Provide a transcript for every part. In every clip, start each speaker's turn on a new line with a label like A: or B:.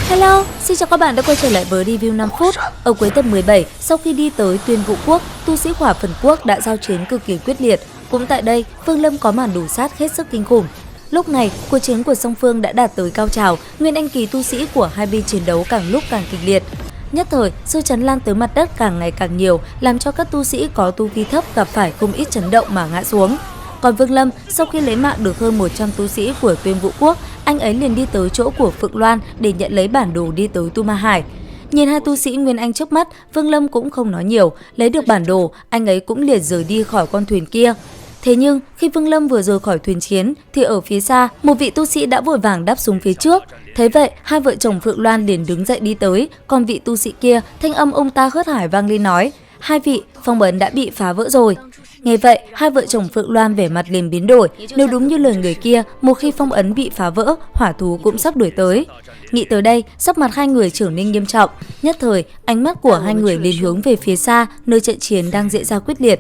A: Hello, xin chào các bạn đã quay trở lại với review 5 phút. Ở cuối tập 17, sau khi đi tới Tuyên Vũ Quốc, tu sĩ Hỏa Phần Quốc đã giao chiến cực kỳ quyết liệt. Cũng tại đây, Vương Lâm có màn đủ sát hết sức kinh khủng. Lúc này, cuộc chiến của song phương đã đạt tới cao trào, nguyên anh kỳ tu sĩ của hai bên chiến đấu càng lúc càng kịch liệt. Nhất thời, dư chấn lan tới mặt đất càng ngày càng nhiều, làm cho các tu sĩ có tu vi thấp gặp phải không ít chấn động mà ngã xuống. Còn Vương Lâm, sau khi lấy mạng được hơn 100 tu sĩ của Tuyên Vũ Quốc, anh ấy liền đi tới chỗ của Phượng Loan để nhận lấy bản đồ đi tới Tu Ma Hải. Nhìn hai tu sĩ Nguyên Anh trước mắt, Vương Lâm cũng không nói nhiều, lấy được bản đồ, anh ấy cũng liền rời đi khỏi con thuyền kia. Thế nhưng, khi Vương Lâm vừa rời khỏi thuyền chiến, thì ở phía xa, một vị tu sĩ đã vội vàng đáp xuống phía trước. Thế vậy, hai vợ chồng Phượng Loan liền đứng dậy đi tới, còn vị tu sĩ kia, thanh âm ông ta hớt hải vang lên nói: "Hai vị, phong ấn đã bị phá vỡ rồi." Nghe vậy, hai vợ chồng Phượng Loan vẻ mặt liền biến đổi, nếu đúng như lời người kia, một khi phong ấn bị phá vỡ, hỏa thú cũng sắp đuổi tới. Nghĩ tới đây, sắc mặt hai người trở nên nghiêm trọng, nhất thời, ánh mắt của hai người liền hướng về phía xa, nơi trận chiến đang diễn ra quyết liệt.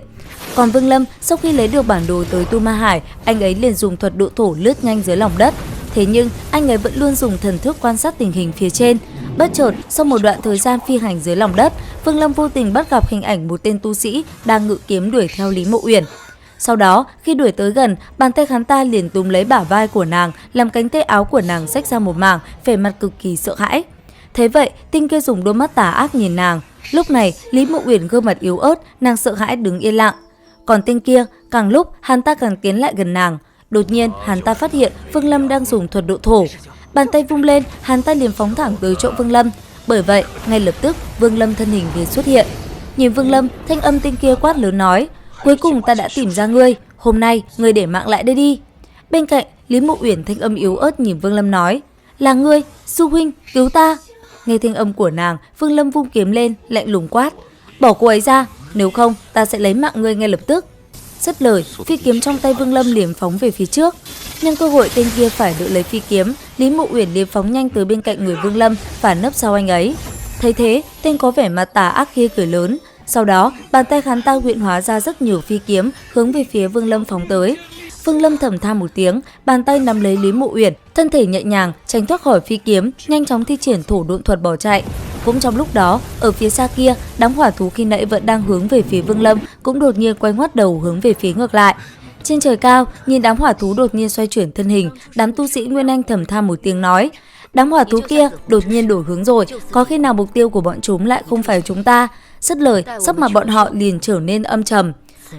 A: Còn Vương Lâm, sau khi lấy được bản đồ tới Tu Ma Hải, anh ấy liền dùng thuật độ thổ lướt nhanh dưới lòng đất. Thế nhưng, anh ấy vẫn luôn dùng thần thức quan sát tình hình phía trên. Bất chợt, sau một đoạn thời gian phi hành dưới lòng đất, Vương Lâm vô tình bắt gặp hình ảnh một tên tu sĩ đang ngự kiếm đuổi theo Lý Mộ Uyển. Sau đó, khi đuổi tới gần, bàn tay hắn ta liền túm lấy bả vai của nàng, làm cánh tay áo của nàng xách ra một mảng, vẻ mặt cực kỳ sợ hãi. Thế vậy, tên kia dùng đôi mắt tà ác nhìn nàng. Lúc này, Lý Mộ Uyển gương mặt yếu ớt, nàng sợ hãi đứng yên lặng. Còn tên kia, càng lúc hắn ta càng tiến lại gần nàng. Đột nhiên, hắn ta phát hiện Vương Lâm đang dùng thuật độ thổ. Bàn tay vung lên, hắn ta liền phóng thẳng tới chỗ Vương Lâm. Bởi vậy, ngay lập tức, Vương Lâm thân hình liền xuất hiện. Nhìn Vương Lâm, thanh âm tên kia quát lớn nói: "Cuối cùng ta đã tìm ra ngươi, hôm nay ngươi để mạng lại đây đi." Bên cạnh, Lý Mộ Uyển thanh âm yếu ớt nhìn Vương Lâm nói: "Là ngươi, sư huynh, cứu ta." Nghe thanh âm của nàng, Vương Lâm vung kiếm lên, lạnh lùng quát: "Bỏ cô ấy ra, nếu không ta sẽ lấy mạng ngươi ngay lập tức." Dứt lời, phi kiếm trong tay Vương Lâm liền phóng về phía trước. Nhân cơ hội tên kia phải đỡ lấy phi kiếm, Lý Mộ Uyển liền phóng nhanh tới bên cạnh người Vương Lâm và nấp sau anh ấy. Thấy thế, tên có vẻ mặt tà ác kia cười lớn. Sau đó, bàn tay hắn ta huyễn hóa ra rất nhiều phi kiếm hướng về phía Vương Lâm phóng tới. Vương Lâm thầm than một tiếng, bàn tay nắm lấy Lý Mộ Uyển, thân thể nhẹ nhàng tránh thoát khỏi phi kiếm, nhanh chóng thi triển thổ độn thuật bỏ chạy. Cũng trong lúc đó, ở phía xa kia, đám hỏa thú khi nãy vẫn đang hướng về phía Vương Lâm cũng đột nhiên quay ngoắt đầu hướng về phía ngược lại. Trên trời cao, nhìn đám hỏa thú đột nhiên xoay chuyển thân hình, đám tu sĩ Nguyên Anh thầm than một tiếng nói: "Đám hỏa thú kia đột nhiên đổi hướng rồi, có khi nào mục tiêu của bọn chúng lại không phải chúng ta?" Dứt lời, sắc mặt bọn họ liền trở nên âm trầm.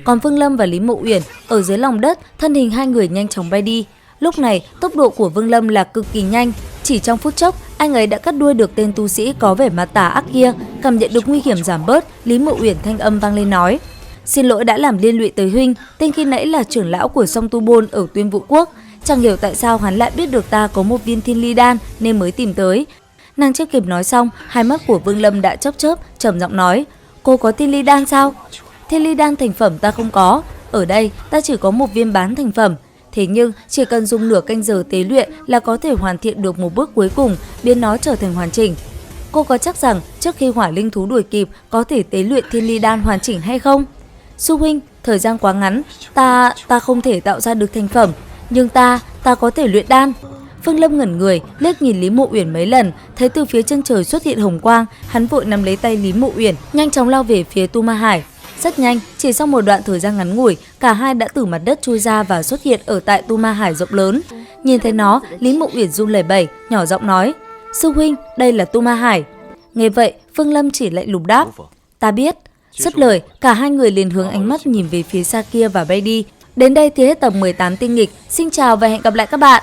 A: Còn Vương Lâm và Lý Mộ Uyển ở dưới lòng đất, thân hình hai người nhanh chóng bay đi. Lúc này, tốc độ của Vương Lâm là cực kỳ nhanh, chỉ trong phút chốc, anh ấy đã cắt đuôi được tên tu sĩ có vẻ mặt tà ác kia. Cảm nhận được nguy hiểm giảm bớt, Lý Mộ Uyển thanh âm vang lên nói: "Xin lỗi đã làm liên lụy tới huynh, tên khi nãy là trưởng lão của Song Tu Bôn ở Tuyên Vũ Quốc, chẳng hiểu tại sao hắn lại biết được ta có một viên thiên ly đan nên mới tìm tới." Nàng chưa kịp nói xong, hai mắt của Vương Lâm đã chớp chớp, trầm giọng nói: "Cô có thiên ly đan sao?" "Thiên ly đan thành phẩm ta không có, ở đây ta chỉ có một viên bán thành phẩm. Thế nhưng chỉ cần dùng nửa canh giờ tế luyện là có thể hoàn thiện được một bước cuối cùng, biến nó trở thành hoàn chỉnh. Cô có chắc rằng trước khi hỏa linh thú đuổi kịp có thể tế luyện thiên ly đan hoàn chỉnh hay không?" "Sư huynh, thời gian quá ngắn, ta không thể tạo ra được thành phẩm, nhưng ta có thể luyện đan." Vương Lâm ngẩn người, liếc nhìn Lý Mộ Uyển mấy lần, thấy từ phía chân trời xuất hiện hồng quang, hắn vội nắm lấy tay Lý Mộ Uyển, nhanh chóng lao về phía Tu Ma Hải. Rất nhanh, chỉ sau một đoạn thời gian ngắn ngủi, cả hai đã từ mặt đất chui ra và xuất hiện ở tại Tu Ma Hải rộng lớn. Nhìn thấy nó, Lý Mộ Uyển run lẩy bẩy, nhỏ giọng nói: "Sư huynh, đây là Tu Ma Hải." Nghe vậy, Vương Lâm chỉ lạnh lùng đáp: "Ta biết." Dứt lời, cả hai người liền hướng ánh mắt nhìn về phía xa kia và bay đi. Đến đây thì hết tập 18 tinh nghịch. Xin chào và hẹn gặp lại các bạn.